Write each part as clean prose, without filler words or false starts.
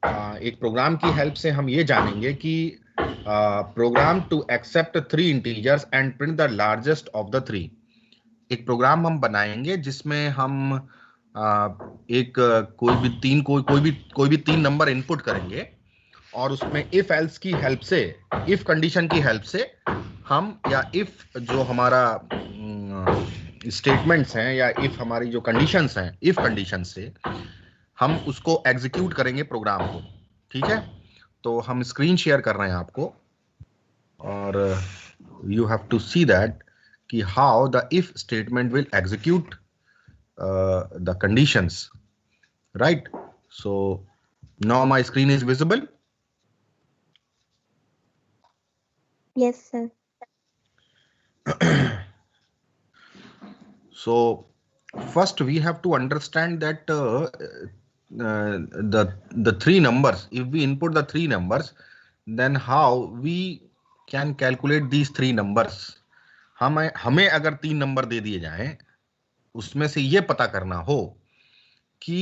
एक प्रोग्राम की हेल्प से हम ये जानेंगे कि program to accept 3 integers and print the largest of the 3। एक प्रोग्राम हम बनाएंगे जिसमें हम एक कोई भी 3 नंबर इनपुट करेंगे और उसमें इफ एल्स की हेल्प से, इफ कंडीशन की हेल्प से हम, या इफ जो हमारा स्टेटमेंट्स हैं या इफ हमारी जो कंडीशंस हैं, इफ कंडीशन से हम उसको एग्जीक्यूट करेंगे प्रोग्राम को। ठीक है, तो हम स्क्रीन शेयर कर रहे हैं आपको और you have to see that कि how the if statement will execute the conditions, right? So now my screen is visible. Yes, sir. So first we have to understand that the 3 numbers, if we input the 3 numbers, then how we can calculate these 3 numbers. हमें अगर 3 number दे दिए जाएं, उसमें से ये पता करना हो कि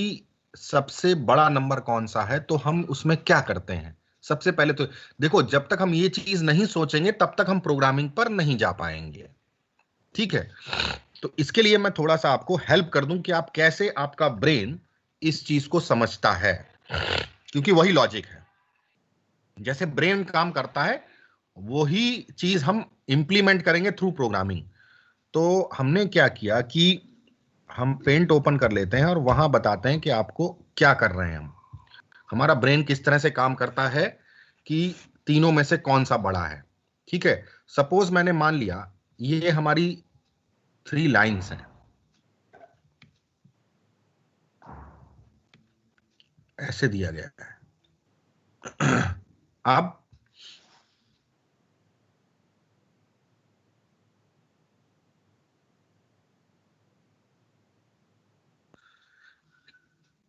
सबसे बड़ा नंबर कौन सा है, तो हम उसमें क्या करते हैं? सबसे पहले तो देखो, जब तक हम ये चीज नहीं सोचेंगे तब तक हम प्रोग्रामिंग पर नहीं जा पाएंगे। ठीक है, तो इसके लिए मैं थोड़ा सा आपको हेल्प कर दूं कि आप कैसे, आपका ब्रेन इस चीज को समझता है, क्योंकि वही लॉजिक है। जैसे ब्रेन काम करता है वही चीज हम इंप्लीमेंट करेंगे थ्रू प्रोग्रामिंग। तो हमने क्या किया कि हम पेंट ओपन कर लेते हैं और वहां बताते हैं कि आपको क्या कर रहे हैं हम। हमारा ब्रेन किस तरह से काम करता है कि तीनों में से कौन सा बड़ा है। ठीक है, सपोज मैंने मान लिया ये हमारी 3 लाइन्स हैं, ऐसे दिया गया है। अब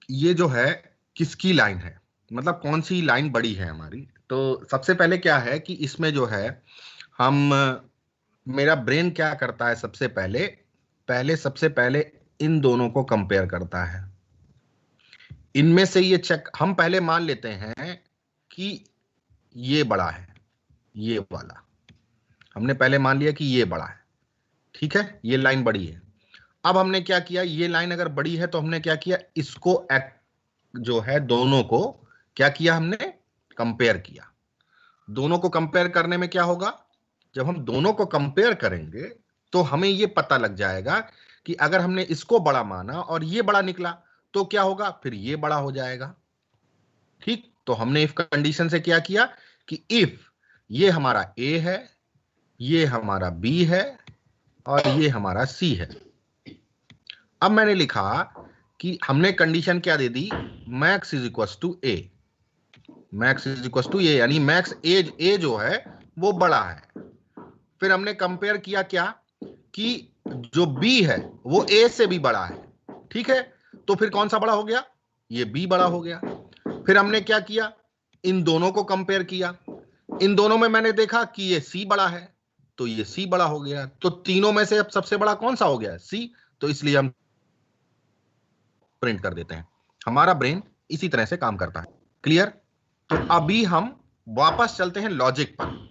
ये जो है किसकी लाइन है, मतलब कौन सी लाइन बड़ी है हमारी। तो सबसे पहले क्या है कि इसमें जो है हम, मेरा ब्रेन क्या करता है, सबसे पहले इन दोनों को कंपेयर करता है। इनमें से ये चेक, हम पहले मान लेते हैं कि ये बड़ा है, ये वाला हमने पहले मान लिया कि ये बड़ा है। ठीक है, ये लाइन बड़ी है। अब हमने क्या किया, ये लाइन अगर बड़ी है तो हमने क्या किया, इसको जो है दोनों को क्या किया, हमने कंपेयर किया। दोनों को कंपेयर करने में क्या होगा, जब हम दोनों को कंपेयर करेंगे तो हमें ये पता लग जाएगा कि अगर हमने इसको बड़ा माना और ये बड़ा निकला तो क्या होगा, फिर ये बड़ा हो जाएगा। ठीक, तो हमने इफ कंडीशन से क्या किया कि इफ ये हमारा ए है, ये हमारा बी है और ये हमारा सी है। अब मैंने लिखा कि हमने कंडीशन क्या दे दी, max is equal to A, max is equal to A, यानी मैक्स ए जो है वो बड़ा है। फिर हमने कंपेयर किया क्या कि जो बी है वो ए से भी बड़ा है। ठीक है, तो फिर कौन सा बड़ा हो गया, ये बी बड़ा हो गया। फिर हमने क्या किया, इन दोनों को कंपेयर किया, इन दोनों में मैंने देखा कि ये सी बड़ा है तो ये सी बड़ा हो गया। तो तीनों में से अब सबसे बड़ा कौन सा हो गया, सी, तो इसलिए हम प्रिंट कर देते हैं। हमारा ब्रेन इसी तरह से काम करता है। क्लियर? तो अभी हम वापस चलते हैं लॉजिक पर।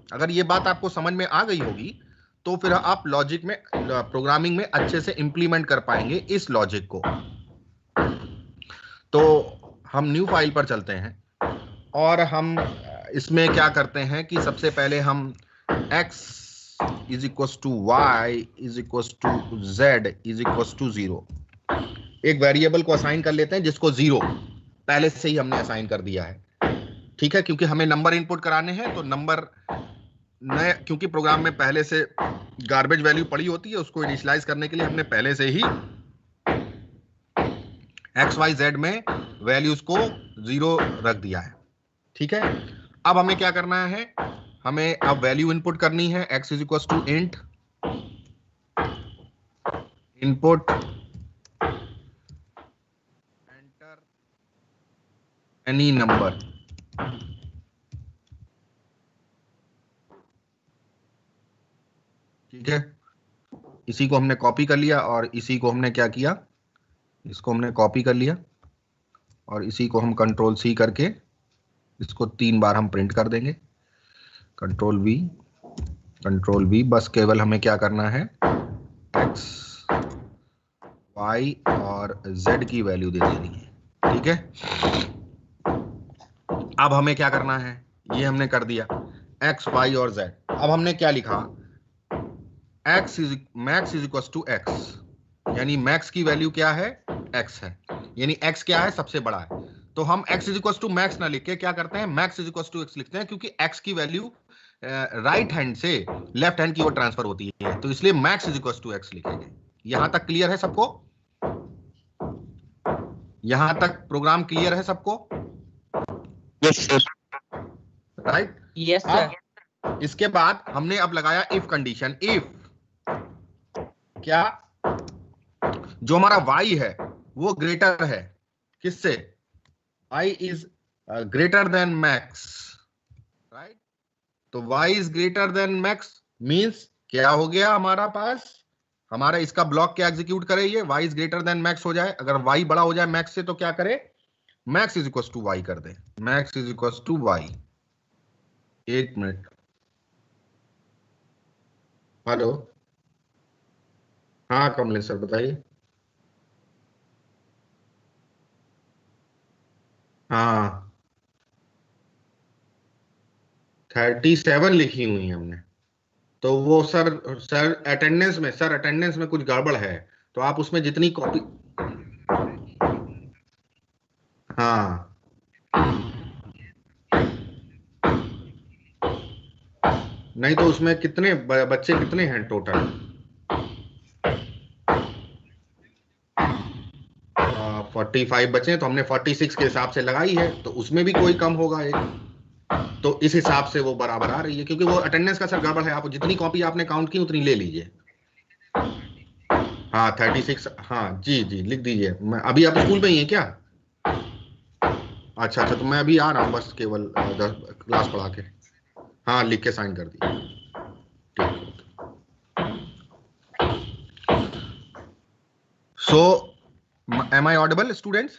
अगर ये बात आपको समझ में आ गई होगी तो फिर आप लॉजिक में, प्रोग्रामिंग में अच्छे से इंप्लीमेंट कर पाएंगे इस लॉजिक को। तो हम न्यू फाइल पर चलते हैं और हम इसमें क्या करते हैं कि सबसे पहले हम x is equal to y is equal to z is equal to 0 एक वेरिएबल को असाइन कर लेते हैं जिसको 0 पहले से ही हमने असाइन कर दिया है। ठीक है, क्योंकि हमें नंबर इनपुट कराने हैं तो नंबर नए, क्योंकि प्रोग्राम में पहले से गार्बेज वैल्यू पड़ी होती है, उसको इनिशियलाइज करने के लिए हमने पहले से ही एक्स वाई जेड में वैल्यूज को 0 रख दिया है। ठीक है, अब हमें क्या करना है, हमें अब वैल्यू इनपुट करनी है। x is equal to int input enter any number. ठीक है, इसी को हमने कॉपी कर लिया और इसी को हमने क्या किया, इसको हमने कॉपी कर लिया और इसी को हम कंट्रोल सी करके इसको 3 बार हम प्रिंट कर देंगे, कंट्रोल वी। बस केवल हमें क्या करना है, x y और z की वैल्यू दे देनी है। ठीक है, अब हमें क्या करना है, ये हमने कर दिया x y और z। अब हमने क्या लिखा, max is equal to x, यानी मैक्स की वैल्यू क्या है, x है, यानी x क्या है, सबसे बड़ा है। तो हम x is equal to max ना लिख के क्या करते हैं, max is equal to x लिखते हैं, क्योंकि x की वैल्यू राइट हैंड से लेफ्ट हैंड की ओर ट्रांसफर होती है, तो इसलिए max is equal to x लिखेंगे। यहां तक क्लियर है सबको? यहां तक प्रोग्राम क्लियर है सबको? Yes sir. Right, yes sir. इसके बाद हमने अब लगाया इफ कंडीशन। इफ क्या, जो हमारा y है वो ग्रेटर है किससे, y is greater then max, right. तो y is greater then max means क्या हो गया हमारा पास, हमारा इसका ब्लॉक क्या एग्जीक्यूट करे, ये y is greater then max हो जाए। अगर y बड़ा हो जाए मैक्स से तो क्या करे, max is equal to y कर दे, max is equal to y। एक मिनट, हेलो, हाँ कमलेश सर बताइए। हाँ 37 लिखी हुई है हमने, तो वो सर अटेंडेंस में कुछ गड़बड़ है, तो आप उसमें जितनी कॉपी, हाँ नहीं तो उसमें कितने बच्चे कितने हैं टोटल, 45 बचे हैं, तो हमने 46 के हिसाब से लगाई है, तो उसमें भी कोई कम होगा एक, तो इस हिसाब से वो बराबर आ रही है, क्योंकि वो अटेंडेंस का सर गड़बड़ है। आप जितनी कॉपी आपने काउंट की उतनी ले लीजिए। हाँ 36, हाँ जी जी लिख दीजिए। मैं अभी, आप स्कूल में ही है क्या? अच्छा अच्छा, तो मैं अभी आ रहा हूँ, बस केवल क्लास पढ़ा के, हाँ लिख के साइन कर दीजिए। So, am I audible, students?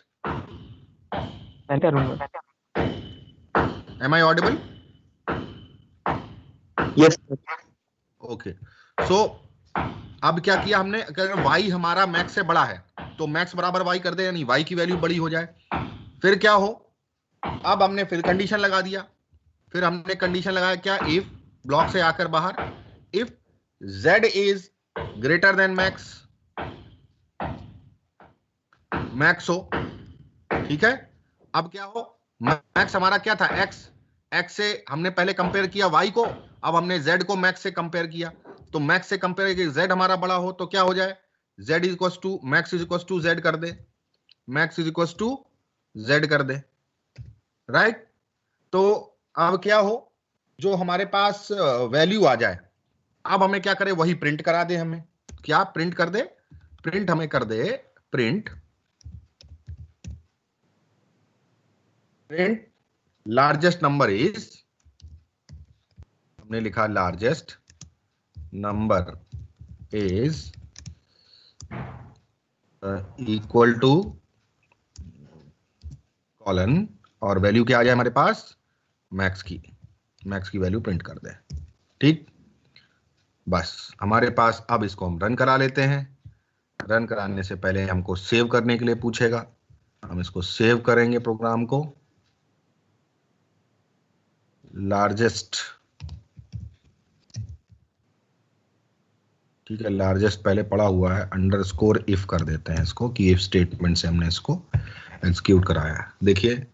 Am I audible? Yes Okay. So, अब क्या किया हमने, अगर y हमारा मैक्स से बड़ा है तो मैक्स बराबर y कर दे, यानी y की वैल्यू बड़ी हो जाए। फिर क्या हो, अब हमने फिर कंडीशन लगा दिया, फिर हमने कंडीशन लगाया क्या, इफ, ब्लॉक से आकर बाहर, if z is greater then max, max हो, ठीक है। अब क्या हो, मैक्स हमारा क्या था, x से हमने पहले कंपेयर किया y को, अब हमने z को मैक्स से कंपेयर किया, तो मैक्स से कंपेयर किया, z हमारा बड़ा हो तो क्या हो जाए, z is equal to max is equal to z कर दे, max is equal to z कर दे, राइट। तो अब क्या हो, जो हमारे पास वैल्यू आ जाए, अब हमें क्या करे, वही प्रिंट करा दे, हमें क्या प्रिंट कर दे, प्रिंट हमें कर दे, प्रिंट लार्जेस्ट नंबर इज, हमने लिखा largest number is equal to colon, और वैल्यू क्या आ जाए हमारे पास, मैक्स की वैल्यू प्रिंट कर दे। ठीक, बस हमारे पास, अब इसको हम रन करा लेते हैं। रन कराने से पहले हमको सेव करने के लिए पूछेगा, हम इसको सेव करेंगे प्रोग्राम को, लार्जेस्ट, ठीक है, लार्जेस्ट पहले पड़ा हुआ है, अंडरस्कोर इफ कर देते हैं इसको, कि इफ स्टेटमेंट से हमने इसको एग्जीक्यूट कराया है। देखिए,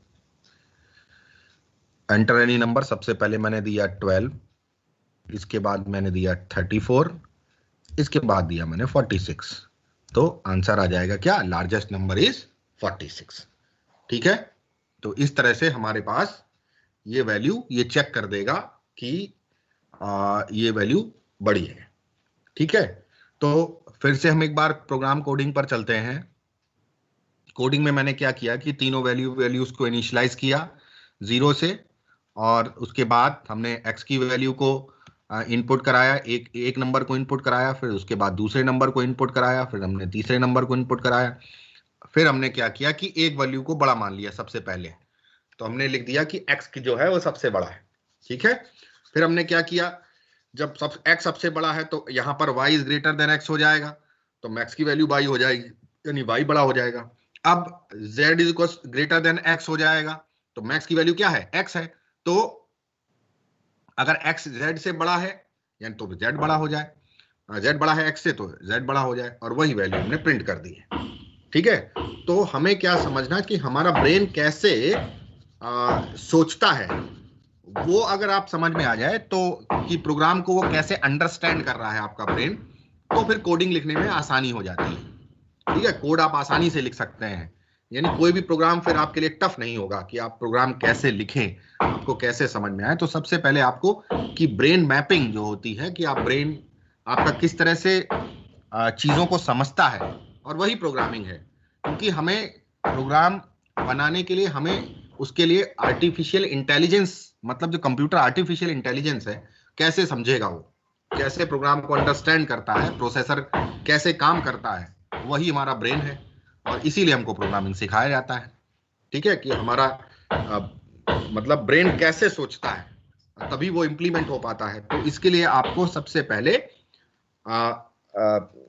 एंटर एनी नंबर, सबसे पहले मैंने दिया 12, इसके बाद मैंने दिया 34, इसके बाद दिया मैंने 46, तो आंसर आ जाएगा क्या, लार्जेस्ट नंबर इज 46। ठीक है, तो इस तरह से हमारे पास ये वैल्यू ये चेक कर देगा कि ये वैल्यू बड़ी है। ठीक है, तो फिर से हम एक बार प्रोग्राम कोडिंग पर चलते हैं। कोडिंग में मैंने क्या किया कि तीनों वैल्यूज को इनिशियलाइज किया 0 से, और उसके बाद हमने x की वैल्यू को इनपुट कराया, एक नंबर को इनपुट कराया, फिर उसके बाद दूसरे नंबर को इनपुट कराया, फिर हमने तीसरे नंबर को इनपुट कराया, फिर हमने क्या किया कि एक वैल्यू को बड़ा मान लिया सबसे पहले, तो हमने लिख दिया कि x की जो है वो सबसे बड़ा है, ठीक है। फिर हमने क्या किया, जब x सबसे बड़ा है तो यहां पर y is greater then x हो जाएगा, तो मैक्स की वैल्यू y हो जाएगी, यानी y बड़ा हो जाएगा। अब z is equal greater than x हो जाएगा, तो मैक्स की वैल्यू क्या है, x है, तो अगर x z से बड़ा है यानी तो z बड़ा हो जाए, z बड़ा है x से तो z बड़ा हो जाए, और वही वैल्यू हमने प्रिंट कर दी है, ठीक है। तो हमें क्या समझना कि हमारा ब्रेन कैसे सोचता है, वो अगर आप समझ में आ जाए तो कि प्रोग्राम को वो कैसे अंडरस्टैंड कर रहा है आपका ब्रेन, तो फिर कोडिंग लिखने में आसानी हो जाती है, ठीक है। कोड आप आसानी से लिख सकते हैं, यानी कोई भी प्रोग्राम फिर आपके लिए टफ नहीं होगा कि आप प्रोग्राम कैसे लिखें, आपको कैसे समझ में आए। तो सबसे पहले आपको कि ब्रेन मैपिंग जो होती है कि आप ब्रेन आपका किस तरह से चीजों को समझता है, और वही प्रोग्रामिंग है। क्योंकि हमें प्रोग्राम बनाने के लिए हमें उसके लिए आर्टिफिशियल इंटेलिजेंस, मतलब जो कंप्यूटर आर्टिफिशियल इंटेलिजेंस है, कैसे समझेगा, वो कैसे प्रोग्राम को अंडरस्टैंड करता है, प्रोसेसर कैसे काम करता है, वही हमारा ब्रेन है, और इसीलिए हमको प्रोग्रामिंग सिखाया जाता है, ठीक है। कि हमारा मतलब ब्रेन कैसे सोचता है, तभी वो इंप्लीमेंट हो पाता है। तो इसके लिए आपको सबसे पहले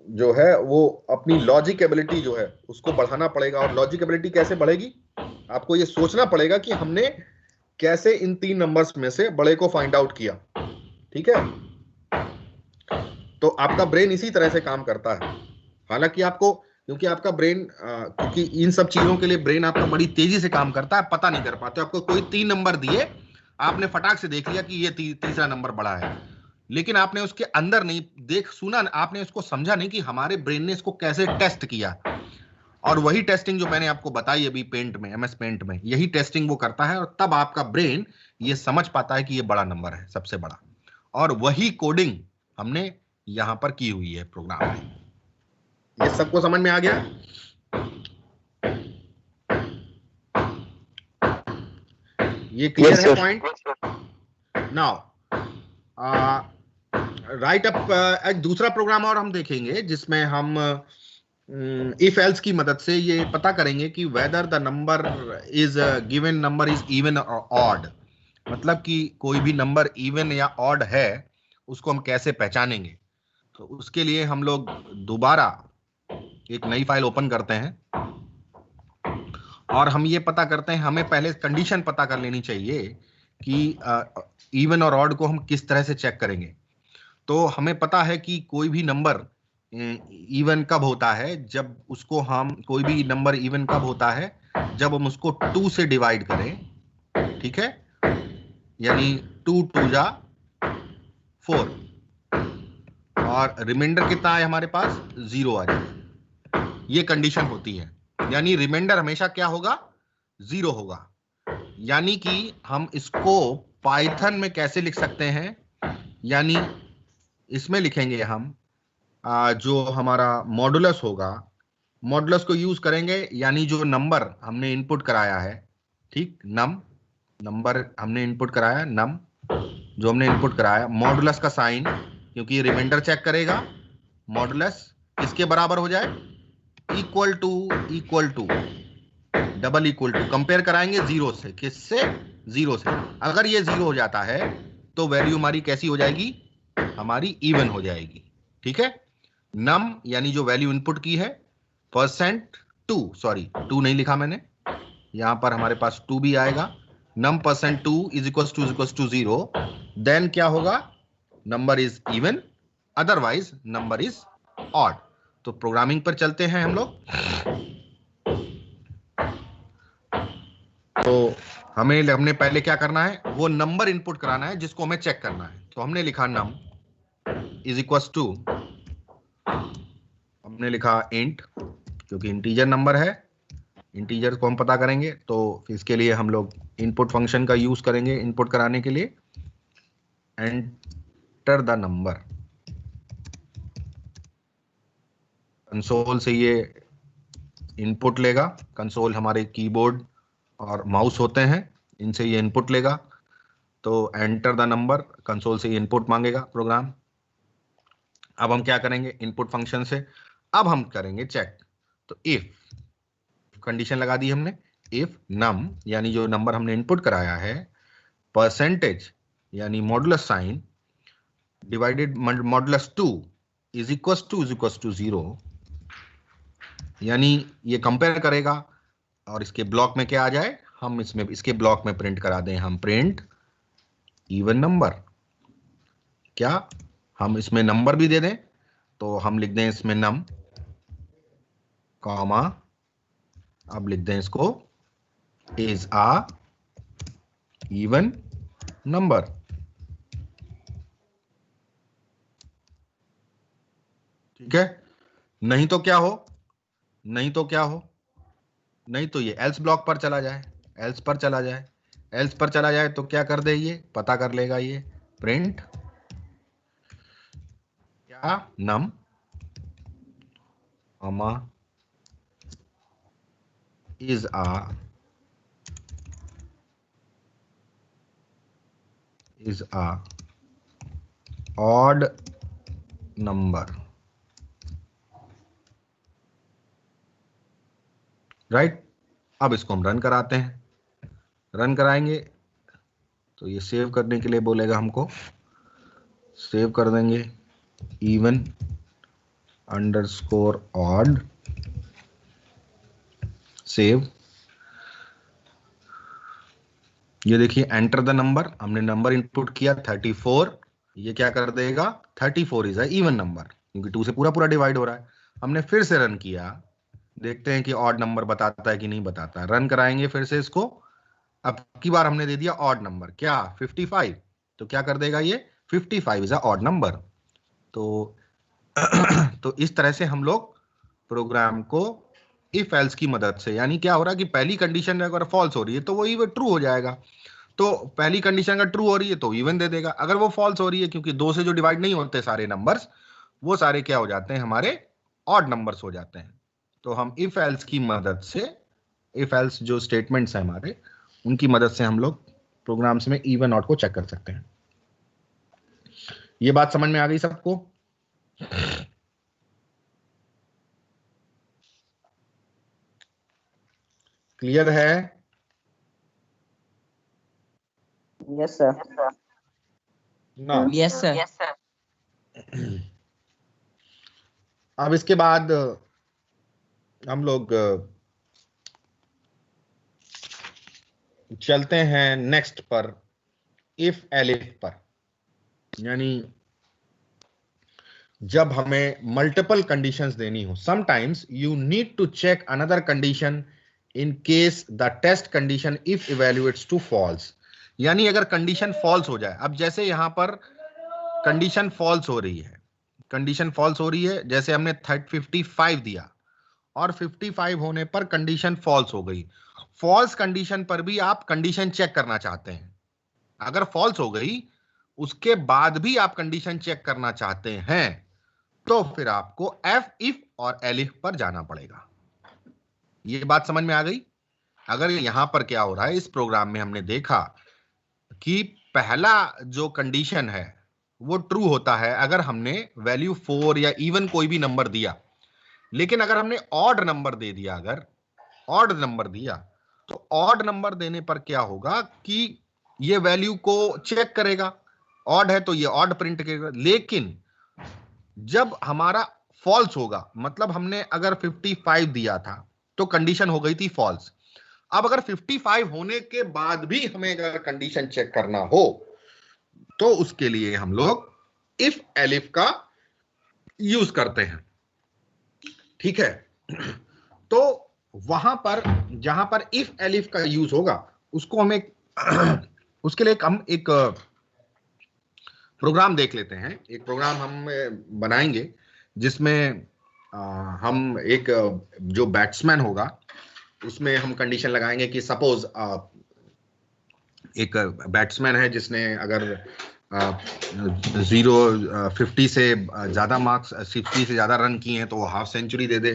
जो है वो अपनी लॉजिक एबिलिटी जो है उसको बढ़ाना पड़ेगा। और लॉजिक एबिलिटी कैसे बढ़ेगी, आपको ये सोचना पड़ेगा कि हमने कैसे इन 3 नंबर्स में से बड़े को फाइंड आउट किया, ठीक है। तो आपका ब्रेन इसी तरह से काम करता है। हालांकि आपको, क्योंकि आपका ब्रेन क्योंकि इन सब चीजों के लिए ब्रेन आपका बड़ी तेजी से काम करता है, पता नहीं कर पाते। आपको कोई 3 नंबर दिए, आपने फटाक से देख लिया कि ये तीसरा नंबर बड़ा है, लेकिन आपने उसके अंदर नहीं देख सुना, आपने उसको समझा नहीं कि हमारे ब्रेन ने इसको कैसे टेस्ट किया। और वही टेस्टिंग जो मैंने आपको बताई अभी पेंट में, MS पेंट में, यही टेस्टिंग वो करता है, और तब आपका ब्रेन ये समझ पाता है कि ये बड़ा नंबर है, सबसे बड़ा। और वही कोडिंग हमने यहां पर की हुई है प्रोग्राम में। ये सबको समझ में आ गया? ये क्लियर है पॉइंट? नाउ राइट अप एक दूसरा प्रोग्राम और हम देखेंगे जिसमें हम इफ एल्स की मदद से ये पता करेंगे कि whether the number is given number is even और ऑड, मतलब कि कोई भी नंबर इवन या ऑड है उसको हम कैसे पहचानेंगे। तो उसके लिए हम लोग दोबारा एक नई फाइल ओपन करते हैं और हम ये पता करते हैं, हमें पहले कंडीशन पता कर लेनी चाहिए कि इवन और ऑड को हम किस तरह से चेक करेंगे। तो हमें पता है कि कोई भी नंबर इवन कब होता है, जब उसको हम, कोई भी नंबर इवन कब होता है जब हम उसको 2 से डिवाइड करें, ठीक है। यानी 2 2 जा 4 और रिमाइंडर कितना है हमारे पास, 0 आ जाए, ये कंडीशन होती है। यानी रिमाइंडर हमेशा क्या होगा, 0 होगा। यानी कि हम इसको पाइथन में कैसे लिख सकते हैं, यानी इसमें लिखेंगे हम जो हमारा मॉडुलस होगा, मॉडुलस को यूज करेंगे, यानी जो नंबर हमने इनपुट कराया है, ठीक, नंबर हमने इनपुट कराया, नम जो हमने इनपुट कराया, मॉडुलस का साइन, क्योंकि रिमाइंडर चेक करेगा, मॉडुलस किसके बराबर हो जाए, equal to double equal to, compare कराएंगे 0 से, किससे, 0 से। अगर ये 0 हो जाता है तो वैल्यू हमारी कैसी हो जाएगी, हमारी इवन हो जाएगी, ठीक है। नम यानी जो वैल्यू इनपुट की है, %2 नहीं लिखा मैंने, यहां पर हमारे पास 2 भी आएगा, नम %2 इज इक्वल टू 0, देन क्या होगा, number is even, otherwise number is odd. तो प्रोग्रामिंग पर चलते हैं हम लोग। तो हमने पहले क्या करना है, वो नंबर इनपुट कराना है जिसको हमें चेक करना है। तो हमने लिखा नम इज इक्वल टू, हमने लिखा इंट, क्योंकि इंटीजर नंबर है, इंटीजर को हम पता करेंगे, तो इसके लिए हम लोग इनपुट फंक्शन का यूज करेंगे इनपुट कराने के लिए। एंटर द नंबर, कंसोल से ये इनपुट लेगा, कंसोल हमारे कीबोर्ड और माउस होते हैं, इनसे ये इनपुट लेगा। तो एंटर द नंबर, कंसोल से ये इनपुट मांगेगा प्रोग्राम। अब हम क्या करेंगे, इनपुट फंक्शन से अब हम करेंगे चेक। तो इफ कंडीशन लगा दी हमने, इफ नम यानी जो नंबर हमने इनपुट कराया है, परसेंटेज यानी modulus sign divided modulus 2 is equal to 0, यानी ये कंपेयर करेगा और इसके ब्लॉक में क्या आ जाए, हम इसमें इसके ब्लॉक में प्रिंट करा दें, हम प्रिंट इवन नंबर। क्या हम इसमें नंबर भी दे दें, तो हम लिख दें इसमें नम कॉमा, अब लिख दें इसको इज आ इवन नंबर। ठीक है, नहीं तो क्या हो, नहीं तो क्या हो, नहीं तो ये एल्स ब्लॉक पर चला जाए, एल्स पर चला जाए, एल्स पर चला जाए तो क्या कर दे, ये पता कर लेगा, ये प्रिंट क्या num comma is a odd number, right. अब इसको हम रन कराते हैं, रन कराएंगे तो ये सेव करने के लिए बोलेगा हमको, सेव कर देंगे इवन अंडरस्कोर ऑड, सेव। ये देखिए एंटर द नंबर, हमने नंबर इनपुट किया 34, ये क्या कर देगा 34 इज इवन नंबर, क्योंकि 2 से पूरा पूरा डिवाइड हो रहा है। हमने फिर से रन किया, देखते हैं कि ऑड नंबर बताता है कि नहीं बताता। रन कराएंगे फिर से इसको, अब की बार हमने दे दिया ऑड नंबर, क्या 55, तो क्या कर देगा ये 55 इज ऑड नंबर। तो इस तरह से हम लोग प्रोग्राम को इफ एल्स की मदद से, यानी क्या हो रहा है कि पहली कंडीशन अगर फॉल्स हो रही है तो वो ट्रू हो जाएगा, तो पहली कंडीशन अगर ट्रू हो रही है तो इवन दे देगा, अगर वो फॉल्स हो रही है क्योंकि 2 से जो डिवाइड नहीं होते सारे नंबर्स, वो सारे क्या हो जाते हैं, हमारे ऑड नंबर्स हो जाते हैं। तो हम इफ एल्स की मदद से, इफ एल्स जो स्टेटमेंट्स हैं हमारे, उनकी मदद से हम लोग प्रोग्राम्स में इवन ऑड को चेक कर सकते हैं। ये बात समझ में आ गई सबको? क्लियर है? Yes sir. ना यस सर। अब इसके बाद हम लोग चलते हैं नेक्स्ट पर, इफ एलिफ पर, यानी जब हमें मल्टीपल कंडीशंस देनी हो, sometimes you need to check another condition in case the test condition if evaluates to false, यानी अगर कंडीशन फॉल्स हो जाए। अब जैसे यहां पर कंडीशन फॉल्स हो रही है, कंडीशन फॉल्स हो रही है, जैसे हमने 55 दिया और 55 होने पर कंडीशन फॉल्स हो गई। फॉल्स कंडीशन पर भी आप कंडीशन चेक करना चाहते हैं, अगर फॉल्स हो गई उसके बाद भी आप कंडीशन चेक करना चाहते हैं, तो फिर आपको एफ इफ और एलिफ पर जाना पड़ेगा। ये बात समझ में आ गई? अगर यहां पर क्या हो रहा है, इस प्रोग्राम में हमने देखा कि पहला जो कंडीशन है वो ट्रू होता है अगर हमने वैल्यू 4 या इवन कोई भी नंबर दिया, लेकिन अगर हमने ऑड नंबर दे दिया, अगर ऑड नंबर दिया, तो ऑड नंबर देने पर क्या होगा कि ये वैल्यू को चेक करेगा, ऑड है तो ये ऑड प्रिंट करेगा। लेकिन जब हमारा फॉल्स होगा, मतलब हमने अगर 55 दिया था तो कंडीशन हो गई थी फॉल्स, अब अगर 55 होने के बाद भी हमें अगर कंडीशन चेक करना हो तो उसके लिए हम लोग इफ एलिफ का यूज करते हैं। ठीक है, तो वहां पर जहां पर इफ एलिफ का यूज होगा उसको हम उसके लिए हम एक प्रोग्राम देख लेते हैं। एक प्रोग्राम हम बनाएंगे जिसमें हम एक जो बैट्समैन होगा उसमें हम कंडीशन लगाएंगे कि सपोज एक बैट्समैन है जिसने अगर 50 से ज्यादा मार्क्स, 60 से ज्यादा रन किए हैं तो वो हाफ सेंचुरी दे दे,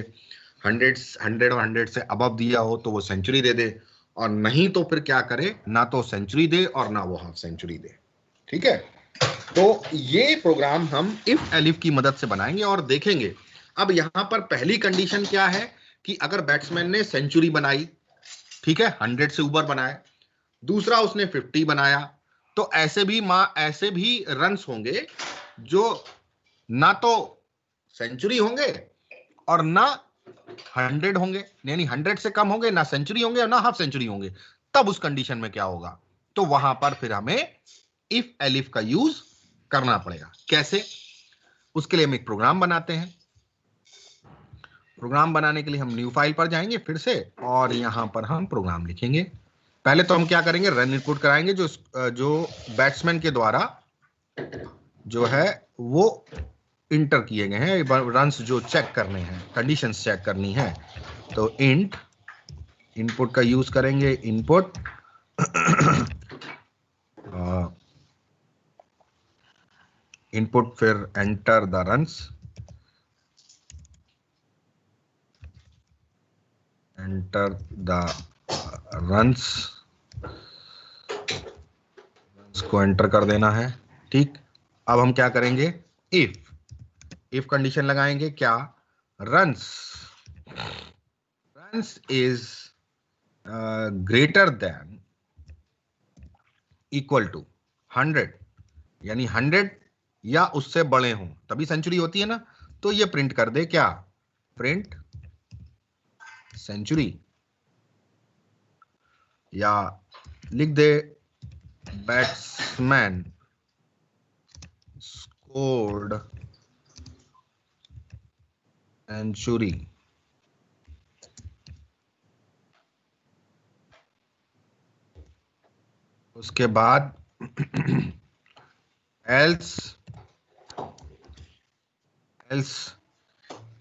100 और 100 से अबव दिया हो तो वो सेंचुरी दे दे, और नहीं तो फिर क्या करे, ना तो सेंचुरी दे और ना वो हाफ सेंचुरी दे। ठीक है, तो ये प्रोग्राम हम इफ एलिफ की मदद से बनाएंगे और देखेंगे। अब यहां पर पहली कंडीशन क्या है कि अगर बैट्समैन ने सेंचुरी बनाई, ठीक है, 100 से ऊपर बनाए, दूसरा उसने 50 बनाया, तो ऐसे भी रन्स होंगे जो ना तो सेंचुरी होंगे और ना 100 होंगे, यानी 100 से कम होंगे, ना सेंचुरी होंगे और ना हाफ सेंचुरी होंगे। तब उस कंडीशन में क्या होगा, तो वहां पर फिर हमें इफ एलिफ का यूज करना पड़ेगा। कैसे, उसके लिए हम एक प्रोग्राम बनाते हैं। प्रोग्राम बनाने के लिए हम न्यू फाइल पर जाएंगे फिर से, और यहां पर हम प्रोग्राम लिखेंगे। पहले तो हम क्या करेंगे, रन इनपुट कराएंगे, जो बैट्समैन के द्वारा जो है वो इंटर किए गए हैं, रन्स जो चेक करने हैं, कंडीशंस चेक करनी है। तो इंट इनपुट का यूज करेंगे, इनपुट इनपुट फिर enter the runs, enter the runs को एंटर कर देना है। ठीक, अब हम क्या करेंगे, इफ कंडीशन लगाएंगे, क्या, runs is greater than equal to 100, यानी 100 या उससे बड़े हों तभी सेंचुरी होती है ना। तो ये प्रिंट कर दे, क्या, प्रिंट सेंचुरी, या लिख दे बैट्समैन स्कोर्ड सेंचुरी। उसके बाद एल्स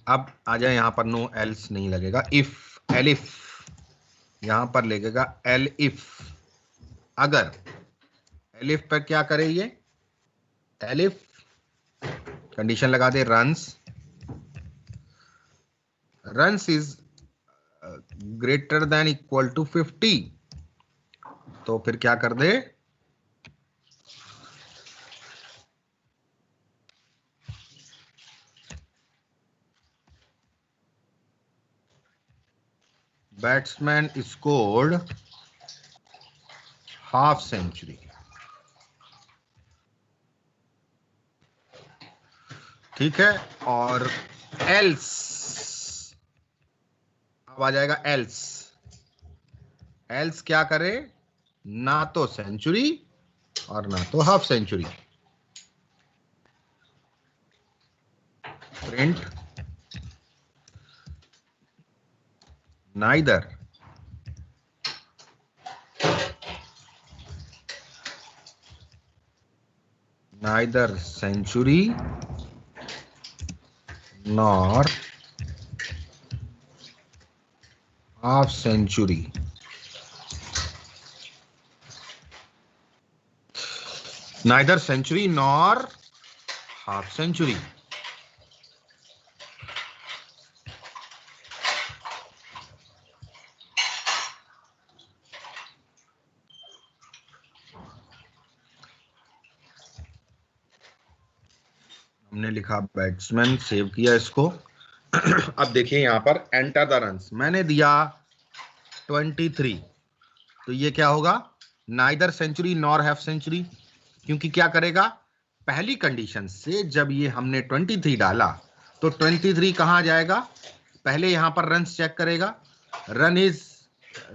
अब आ जाए, यहां पर नो एल्स नहीं लगेगा, इफ एलिफ यहां पर लगेगा एल इफ। अगर एलिफ पर क्या करे, ये एलिफ कंडीशन लगा दे, runs is greater than equal to 50, तो फिर क्या कर दे, बैट्समैन स्कोर्ड हाफ सेंचुरी। ठीक है, और एल्स अब आ जाएगा, एल्स क्या करे, ना तो सेंचुरी और ना तो half century. Print neither century nor half century. Neither century nor half century. हमने लिखा बैट्समैन, सेव किया इसको। अब देखिए यहां पर एंटर द रन्स मैंने दिया 23, तो ये क्या होगा, neither century nor half century, क्योंकि क्या करेगा, पहली कंडीशन से जब ये हमने 23 डाला तो 23 कहां जाएगा, पहले यहां पर रन्स चेक करेगा, रन इज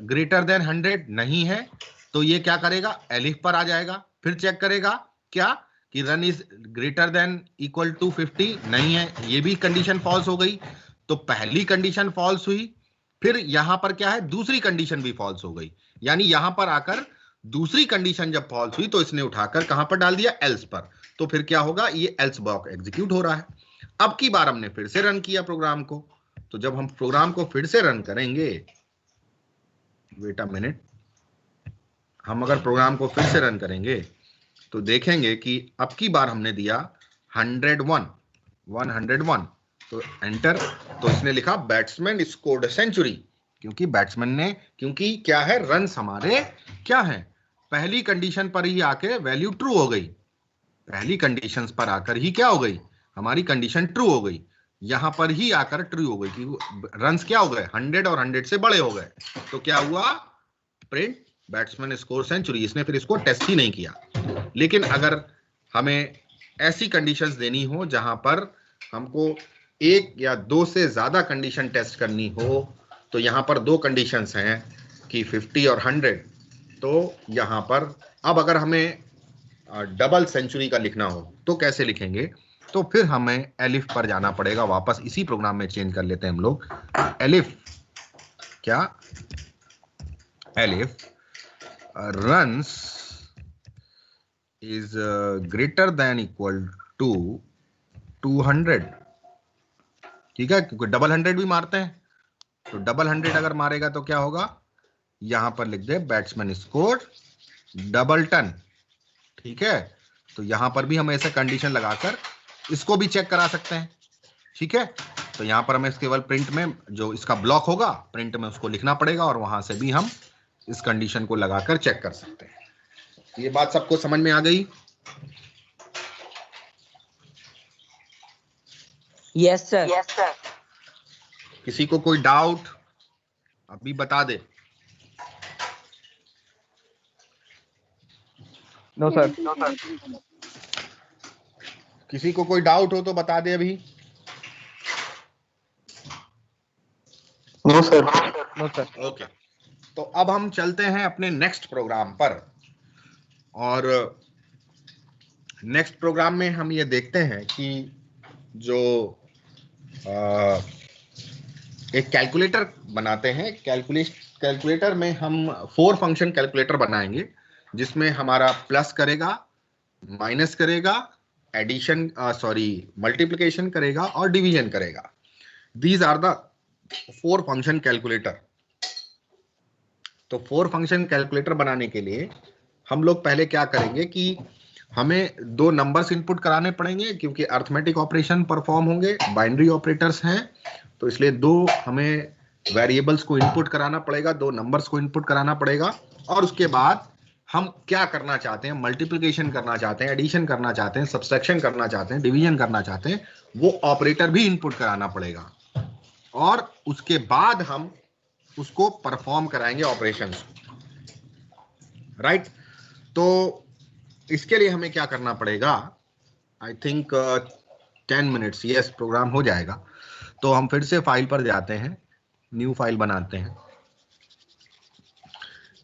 ग्रेटर देन 100 नहीं है, तो ये क्या करेगा, एलिफ पर आ जाएगा, फिर चेक करेगा क्या कि run is greater than equal to 50 नहीं है, ये भी कंडीशन फॉल्स हो गई, तो पहली कंडीशन फॉल्स हुई, फिर यहां पर क्या है, दूसरी कंडीशन भी फॉल्स हो गई, यानी यहां पर आकर दूसरी कंडीशन जब फॉल्स हुई तो इसने उठाकर कहां पर डाल दिया, एल्स पर, तो फिर क्या होगा, ये एल्स ब्लॉक एग्जीक्यूट हो रहा है। अब की बार हमने फिर से रन किया प्रोग्राम को, तो जब हम प्रोग्राम को फिर से रन करेंगे, वेट अ मिनट, हम अगर प्रोग्राम को फिर से रन करेंगे तो देखेंगे कि अब की बार हमने दिया 101, तो एंटर, तो इसने लिखा बैट्समैन स्कोर्ड सेंचुरी, क्योंकि क्या है, रन्स हमारे क्या है, पहली कंडीशन पर ही आके वैल्यू ट्रू हो गई, पहली कंडीशंस पर आकर ही क्या हो गई, हमारी कंडीशन ट्रू हो गई, यहां पर ही आकर ट्रू हो गई कि रन्स क्या हो गए 100 और 100 से बड़े हो गए। तो क्या हुआ, प्रिंट बैट्समैन स्कोर सेंचुरी। इसने फिर इसको टेस्ट ही नहीं किया। लेकिन अगर हमें ऐसी कंडीशंस देनी हो जहां पर हमको एक या दो से ज्यादा कंडीशन टेस्ट करनी हो, तो यहां पर दो कंडीशंस हैं कि 50 और 100। तो यहां पर अब अगर हमें डबल सेंचुरी का लिखना हो तो कैसे लिखेंगे, तो फिर हमें एलिफ पर जाना पड़ेगा। वापस इसी प्रोग्राम में चेंज कर लेते हैं हम लोग। एलिफ क्या, elif runs is greater than equal to 200। ठीक है, क्योंकि डबल 100 भी मारते हैं, तो डबल 100 अगर मारेगा तो क्या होगा, यहां पर लिख दे बैट्समैन स्कोर डबल टन। ठीक है, तो यहां पर भी हम ऐसे कंडीशन लगाकर इसको भी चेक करा सकते हैं। ठीक है, तो यहां पर हमें केवल प्रिंट में जो इसका ब्लॉक होगा प्रिंट में उसको लिखना पड़ेगा, और वहां से भी हम इस कंडीशन को लगाकर चेक कर सकते हैं। ये बात सबको समझ में आ गई? Yes sir. Yes sir. किसी को कोई डाउट अभी बता दे। No sir. No sir. किसी को कोई डाउट हो तो बता दे अभी। No sir. No sir. Okay, तो अब हम चलते हैं अपने नेक्स्ट प्रोग्राम पर, और नेक्स्ट प्रोग्राम में हम ये देखते हैं कि जो एक कैलकुलेटर बनाते हैं। कैलकुलेटर में हम 4 फंक्शन कैलकुलेटर बनाएंगे, जिसमें हमारा प्लस करेगा, माइनस करेगा, एडिशन मल्टीप्लिकेशन करेगा और डिवीजन करेगा। These are the 4 function calculator. तो 4 फंक्शन कैलकुलेटर बनाने के लिए हम लोग पहले क्या करेंगे कि हमें 2 नंबर्स इनपुट कराने पड़ेंगे, क्योंकि अर्थमेटिक ऑपरेशन परफॉर्म होंगे, बाइनरी ऑपरेटर्स हैं, तो इसलिए 2 हमें वेरिएबल्स को इनपुट कराना पड़ेगा, 2 नंबर्स को इनपुट कराना पड़ेगा। और उसके बाद हम क्या करना चाहते हैं, मल्टीप्लिकेशन करना चाहते हैं, एडिशन करना चाहते हैं, सब्सट्रैक्शन करना चाहते हैं, डिवीजन करना चाहते हैं, वो ऑपरेटर भी इनपुट कराना पड़ेगा। और उसके बाद हम उसको परफॉर्म कराएंगे ऑपरेशंस। राइट, तो इसके लिए हमें क्या करना पड़ेगा, I think 10 minutes, yes program हो जाएगा। तो हम फिर से फाइल पर जाते हैं, न्यू फाइल बनाते हैं।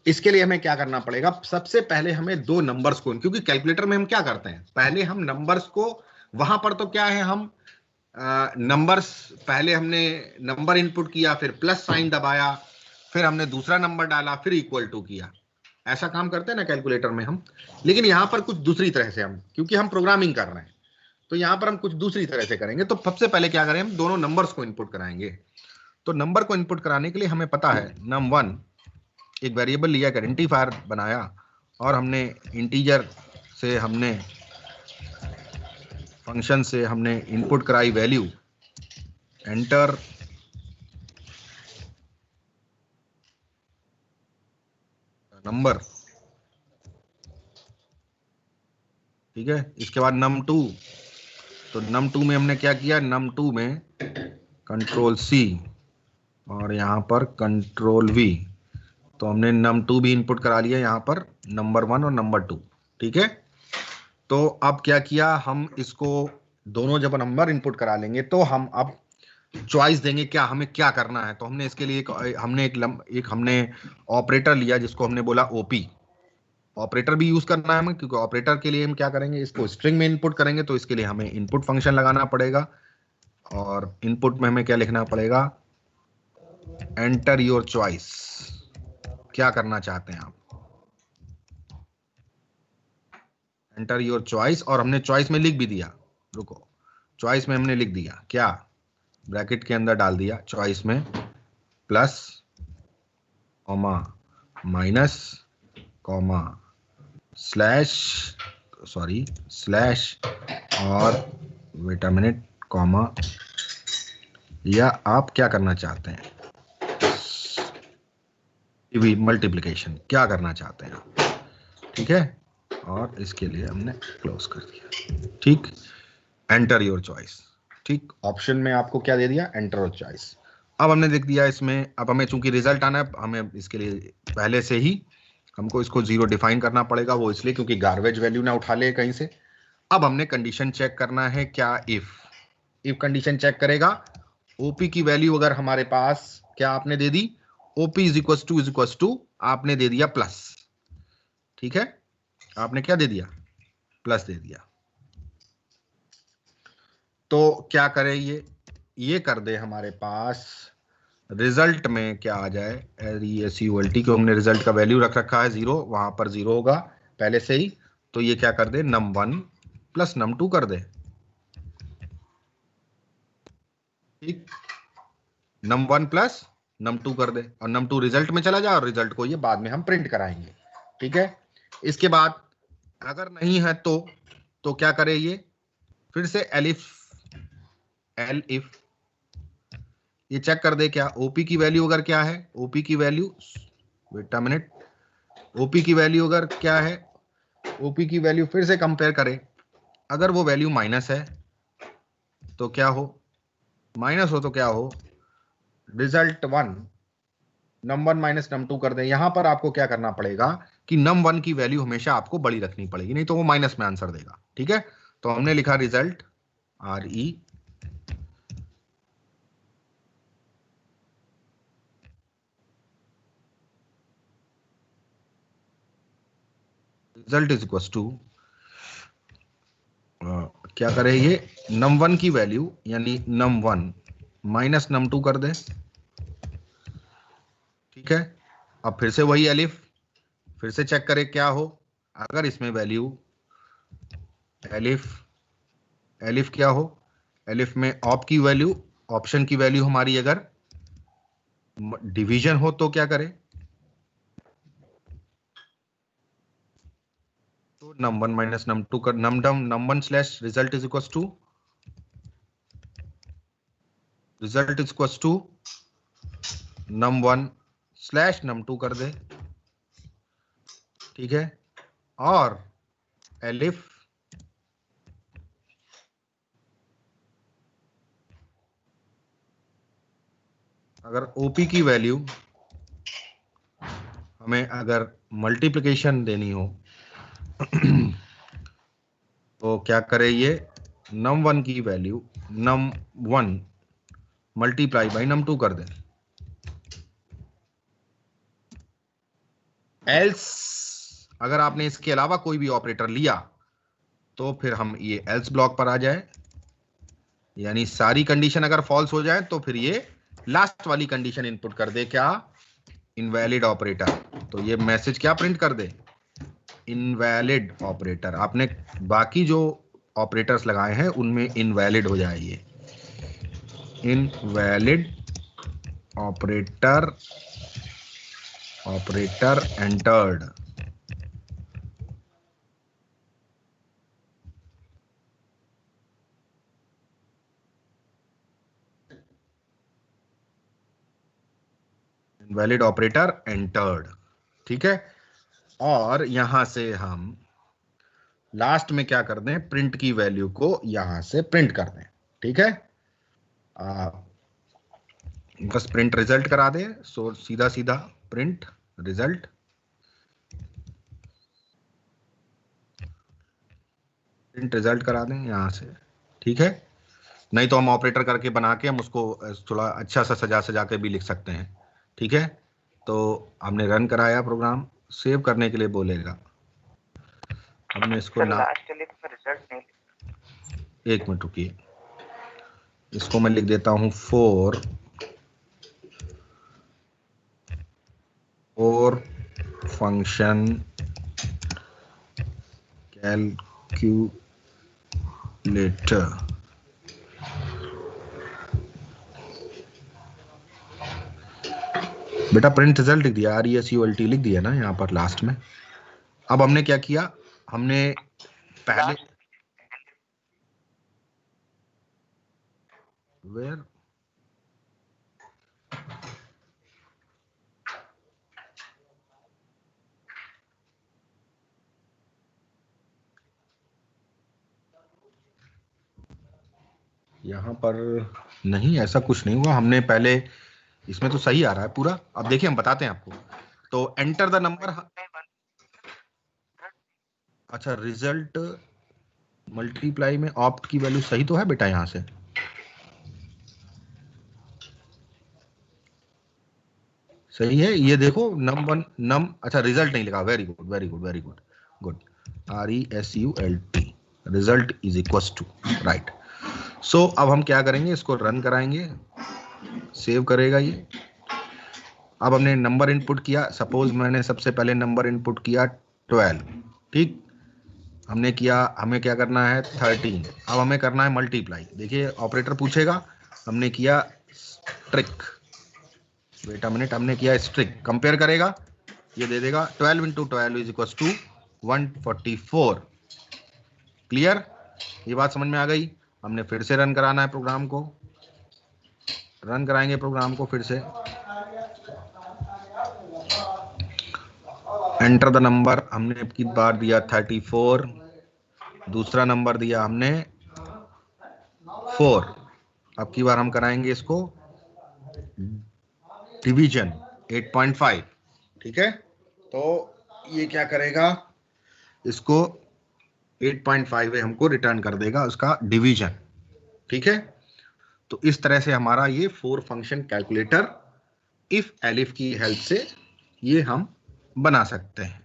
इसके लिए हमें क्या करना पड़ेगा, सबसे पहले हमें 2 नंबर्स को, क्योंकि कैलकुलेटर में हम क्या करते हैं, पहले हम नंबर्स को, वहां पर तो क्या है, हम नंबर्स पहले हमने नंबर इनपुट किया, फिर प्लस साइन दबाया, फिर हमने दूसरा नंबर डाला, फिर इक्वल टू किया। ऐसा काम करते हैं ना कैलकुलेटर में हम। लेकिन यहां पर कुछ दूसरी तरह से हम, क्योंकि हम प्रोग्रामिंग कर रहे हैं, तो यहां पर हम कुछ दूसरी तरह से करेंगे। तो सबसे पहले क्या करें, हम दोनों नंबर्स को इनपुट कराएंगे। तो नंबर को इनपुट कराने के लिए हमें पता है, num1 एक वेरिएबल लिया, एक आइडेंटिफायर बनाया, और हमने इंटीजर से, हमने फंक्शन से हमने इनपुट कराई वैल्यू, एंटर नंबर। ठीक है, इसके बाद num2, तो num2 में हमने क्या किया, num2 में कंट्रोल C और यहाँ पर कंट्रोल V, तो हमने num2 भी इनपुट करा लिया यहाँ पर, नंबर 1 और नंबर 2। ठीक है, तो अब क्या किया, हम इसको दोनों जब नंबर इनपुट करा लेंगे तो हम अब चॉइस देंगे क्या हमें क्या करना है। तो हमने इसके लिए एक हमने ऑपरेटर लिया, जिसको हमने बोला ओपी। ऑपरेटर भी यूज करना है हमें, क्योंकि ऑपरेटर के लिए हम क्या करेंगे, इसको स्ट्रिंग में इनपुट करेंगे, तो इसके लिए हमें इनपुट फंक्शन लगाना पड़ेगा। और इनपुट में हमें क्या लिखना पड़ेगा, एंटर योर चॉइस, क्या करना चाहते हैं आप, एंटर योर चॉइस। और हमने चॉइस में लिख भी दिया, रुको, चॉइस में हमने लिख दिया क्या, ब्रैकेट के अंदर डाल दिया चॉइस में, plus comma minus comma slash और वेट अ मिनट कॉमा, या आप क्या करना चाहते हैं, मल्टीप्लिकेशन क्या करना चाहते हैं आप। ठीक है, और इसके लिए हमने क्लोज कर दिया। ठीक, एंटर योर चॉइस। ठीक, ऑप्शन में आपको क्या दे दिया, एंटर और चॉइस। अब हमने देख दिया इसमें, अब हमें चूंकि रिजल्ट आना है, हमें इसके लिए पहले से ही हमको इसको 0 डिफाइन करना पड़ेगा, वो इसलिए क्योंकि गार्बेज वैल्यू ना उठा ले कहीं से। अब हमने कंडीशन चेक करना है, क्या इफ कंडीशन चेक करेगा, ओपी की वैल्यू अगर हमारे पास क्या आपने दे दी, ओपी इज इक्व टू आपने दे दिया प्लस, ठीक है, आपने क्या दे दिया, प्लस दे दिया। तो क्या करे ये कर दे हमारे पास रिजल्ट में क्या आ जाए, RESULT को हमने रिजल्ट का वैल्यू रख रखा है 0, वहां पर 0 होगा पहले से ही, तो ये क्या कर दे, num1 प्लस num2 कर दे, ठीक, num1 प्लस num2 कर दे, और num2 रिजल्ट में चला जाए, और रिजल्ट को ये बाद में हम प्रिंट कराएंगे, ठीक है। इसके बाद अगर नहीं है तो क्या करे, ये फिर से एलिफ ये चेक कर दे, क्या ओपी की वैल्यू अगर क्या है, ओपी की value, wait a minute, OP की वैल्यू अगर क्या है, ओपी की वैल्यू फिर से कंपेयर करें, अगर वो वैल्यू माइनस है तो क्या हो, माइनस हो तो क्या हो, रिजल्ट 1 num1 माइनस num2 कर दें। यहां पर आपको क्या करना पड़ेगा कि num1 की वैल्यू हमेशा आपको बड़ी रखनी पड़ेगी, नहीं तो वो माइनस में आंसर देगा, ठीक है। तो हमने लिखा result RE result is equal to, क्या करे ये, num1 की वैल्यू यानी num1 माइनस num2 कर दे, ठीक है। अब फिर से वही एलिफ, फिर से चेक करें क्या हो, अगर इसमें वैल्यू एलिफ एलिफ क्या हो, एलिफ में ऑप की वैल्यू, ऑप्शन की वैल्यू हमारी अगर डिवीजन हो तो क्या करे, तो num1 माइनस num2 कर num1 slash result is equal to, result is equal to num1 slash num2 कर दे, ठीक है। और एलिफ अगर ओपी की वैल्यू हमें अगर मल्टीप्लिकेशन देनी हो तो क्या करे, ये num1 की value num1 multiply by num2 कर दे, एल्स अगर आपने इसके अलावा कोई भी ऑपरेटर लिया तो फिर हम ये एल्स ब्लॉक पर आ जाए, यानी सारी कंडीशन अगर फॉल्स हो जाए तो फिर ये लास्ट वाली कंडीशन इनपुट कर दे, क्या, इनवैलिड ऑपरेटर। तो ये मैसेज क्या प्रिंट कर दे, इनवैलिड ऑपरेटर। आपने बाकी जो ऑपरेटर्स लगाए हैं उनमें इनवैलिड हो जाए, ये invalid operator operator entered. Invalid operator entered, ठीक है। और यहां से हम लास्ट में क्या कर दें, प्रिंट की वैल्यू को यहां से प्रिंट कर दें, ठीक है। बस प्रिंट रिजल्ट करा दें, सो सीधा सीधा प्रिंट रिजल्ट, प्रिंट रिजल्ट करा दें यहां से, ठीक है। नहीं तो हम ऑपरेटर करके बना के हम उसको थोड़ा अच्छा सा सजा सजा के भी लिख सकते हैं, ठीक है। तो हमने रन कराया प्रोग्राम, सेव करने के लिए बोलेगा, हमने इसको ना, एक मिनट रुकिए, इसको मैं लिख देता हूं फोर फंक्शन कैलकुलेटर। बेटा प्रिंट रिजल्ट लिख दिया, RESULT लिख दिया ना यहाँ पर लास्ट में। अब हमने क्या किया, हमने पहले वेयर यहाँ पर नहीं, ऐसा कुछ नहीं हुआ। हमने पहले, इसमें तो सही आ रहा है पूरा। अब देखिए हम बताते हैं आपको। तो एंटर द नंबर, अच्छा रिजल्ट मल्टीप्लाई में ऑप्ट की वैल्यू सही तो है बेटा, यहाँ से सही है। ये देखो नम वन नम, अच्छा रिजल्ट नहीं लिखा, very good very good very good good, RESULT, result is equal to right. So अब हम क्या करेंगे, इसको रन कराएंगे, सेव करेगा ये। अब हमने नंबर इनपुट किया, सपोज मैंने सबसे पहले नंबर इनपुट किया 12, ठीक, हमने किया, हमें क्या करना है 13। अब हमें करना है मल्टीप्लाई। देखिए ऑपरेटर पूछेगा, हमने किया स्ट्रिक, वेट अ मिनट, हमने किया स्ट्रिक, कंपेयर करेगा, ये दे देगा 12 × 12 इज इक्वल टू 144। क्लियर, ये बात समझ में आ गई। हमने फिर से रन कराना है प्रोग्राम को, रन कराएंगे प्रोग्राम को फिर से। एंटर द नंबर, हमने अब की बार दिया 34, दूसरा नंबर दिया हमने 4। अब की बार हम कराएंगे इसको डिवीजन 8.5, ठीक है। तो ये क्या करेगा, इसको 8.5 हमको रिटर्न कर देगा उसका डिवीजन, ठीक है। तो इस तरह से हमारा ये 4 फंक्शन कैलकुलेटर इफ एलिफ की हेल्प से ये हम बना सकते हैं,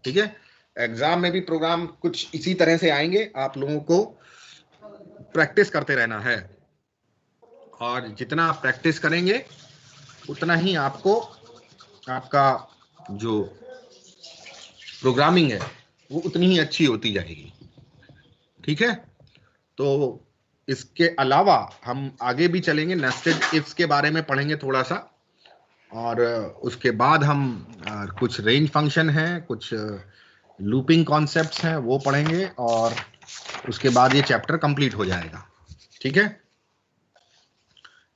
ठीक है। एग्जाम में भी प्रोग्राम कुछ इसी तरह से आएंगे, आप लोगों को प्रैक्टिस करते रहना है, और जितना आप प्रैक्टिस करेंगे उतना ही आपको आपका जो प्रोग्रामिंग है वो उतनी ही अच्छी होती जाएगी, ठीक है। तो इसके अलावा हम आगे भी चलेंगे, नेस्टेड इफ्स के बारे में पढ़ेंगे थोड़ा सा, और उसके बाद हम कुछ रेंज फंक्शन हैं, कुछ लूपिंग कॉन्सेप्ट्स हैं वो पढ़ेंगे, और उसके बाद ये चैप्टर कंप्लीट हो जाएगा, ठीक है।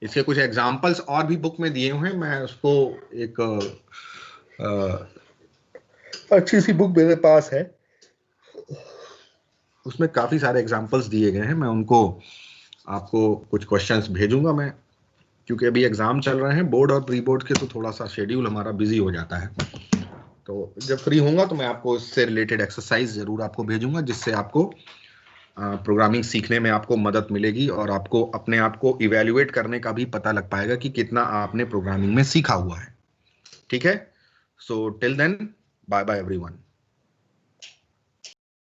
इसके कुछ एग्जांपल्स और भी बुक में दिए हुए हैं, मैं उसको एक अच्छी सी बुक मेरे पास है, उसमें काफी सारे एग्जांपल्स दिए गए हैं। मैं उनको आपको कुछ क्वेश्चंस भेजूंगा मैं, क्योंकि अभी एग्जाम चल रहे हैं बोर्ड और प्री बोर्ड के, तो थोड़ा सा शेड्यूल हमारा बिजी हो जाता है। तो जब फ्री होऊंगा तो मैं आपको इससे रिलेटेड एक्सरसाइज जरूर आपको भेजूंगा, जिससे आपको प्रोग्रामिंग सीखने में आपको मदद मिलेगी, और आपको अपने आप को इवेल्युएट करने का भी पता लग पाएगा कि कितना आपने प्रोग्रामिंग में सीखा हुआ है, ठीक है। So till then, bye bye everyone.